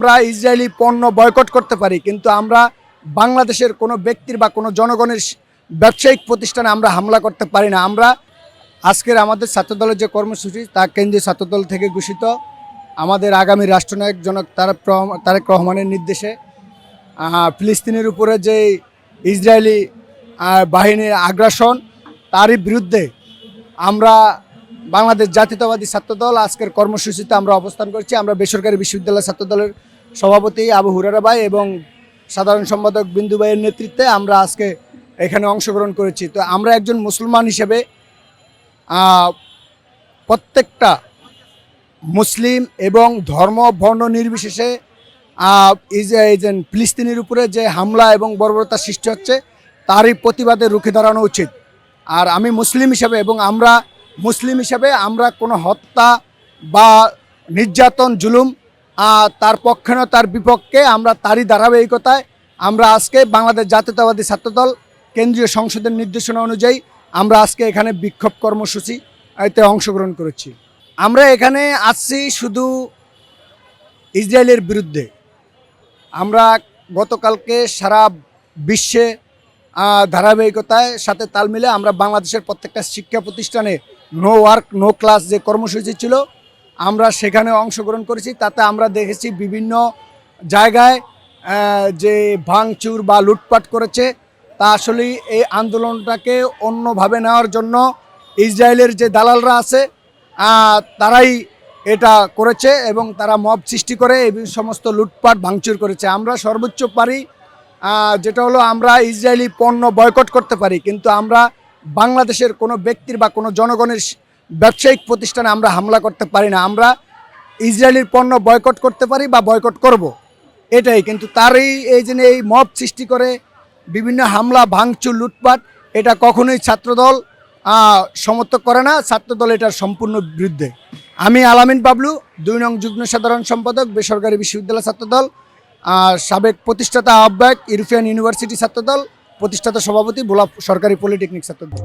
আমরা ইসরায়েলি পণ্য বয়কট করতে পারি, কিন্তু আমরা বাংলাদেশের কোনো ব্যক্তির বা কোনো জনগণের ব্যবসায়িক প্রতিষ্ঠানে আমরা হামলা করতে পারি না। আমরা আজকের আমাদের ছাত্রদলের যে কর্মসূচি তা কেন্দ্রীয় ছাত্রদল থেকে ঘোষিত। আমাদের আগামী রাষ্ট্রনায়ক জনক তারেক রহমানের নির্দেশে ফিলিস্তিনের উপরে যে ইসরায়েলি বাহিনীর আগ্রাসন তারই বিরুদ্ধে আমরা বাংলাদেশ জাতীয়তাবাদী ছাত্রদল আজকের কর্মসূচিতে আমরা অবস্থান করছি। আমরা বেসরকারি বিশ্ববিদ্যালয় ছাত্রদলের সভাপতি আবু হুরারা ভাই এবং সাধারণ সম্পাদক বিন্দু ভাইয়ের নেতৃত্বে আমরা আজকে এখানে অংশগ্রহণ করেছি। তো আমরা একজন মুসলমান হিসেবে প্রত্যেকটা মুসলিম এবং ধর্ম বর্ণ নির্বিশেষে ফিলিস্তিনের উপরে যে হামলা এবং বর্বরতা সৃষ্টি হচ্ছে তারই প্রতিবাদে রুখে দাঁড়ানো উচিত। আর আমি মুসলিম হিসেবে এবং আমরা মুসলিম হিসেবে আমরা কোনো হত্যা বা নির্যাতন জুলুম তার পক্ষে না তার বিপক্ষে আমরা তারই ধারাবাহিকতায় আমরা আজকে বাংলাদেশ জাতীয়তাবাদী ছাত্রদল কেন্দ্রীয় সংসদের নির্দেশনা অনুযায়ী আমরা আজকে এখানে বিক্ষোভ কর্মসূচি এতে অংশগ্রহণ করেছি। আমরা এখানে আসছি শুধু ইসরায়েলের বিরুদ্ধে। আমরা গতকালকে সারা বিশ্বে ধারাবাহিকতায় সাথে তাল মিলে আমরা বাংলাদেশের প্রত্যেকটা শিক্ষা প্রতিষ্ঠানে নো ওয়ার্ক নো ক্লাস যে কর্মসূচি ছিল আমরা সেখানে অংশগ্রহণ করেছি। তাতে আমরা দেখেছি বিভিন্ন জায়গায় যে ভাঙচুর বা লুটপাট করেছে তা আসলে এই আন্দোলনটাকে অন্যভাবে নেওয়ার জন্য ইসরায়েলের যে দালালরা আছে তারাই এটা করেছে এবং তারা মব সৃষ্টি করে এই সমস্ত লুটপাট ভাঙচুর করেছে। আমরা সর্বোচ্চ পারি যেটা হলো আমরা ইসরায়েলি পণ্য বয়কট করতে পারি, কিন্তু আমরা বাংলাদেশের কোনো ব্যক্তির বা কোনো জনগণের ব্যবসায়িক প্রতিষ্ঠানে আমরা হামলা করতে পারি না। আমরা ইসরায়েলির পণ্য বয়কট করতে পারি বা বয়কট করব এটাই, কিন্তু তারই এই মব সৃষ্টি করে বিভিন্ন হামলা ভাঙচুর লুটপাট এটা কখনোই ছাত্রদল সমর্থন করে না। ছাত্রদল এটার সম্পূর্ণ বিরুদ্ধে। আমি আলামিন বাবলু 2 নং যুগ্ম সাধারণ সম্পাদক বেসরকারি বিশ্ববিদ্যালয় ছাত্রদল, সাবেক প্রতিষ্ঠাতা আহ্বায়ক ইউরোপিয়ান ইউনিভার্সিটি ছাত্রদল, প্রতিষ্ঠাতা সভাপতি ভোলা সরকারি পলিটেকনিক ছাত্রদল।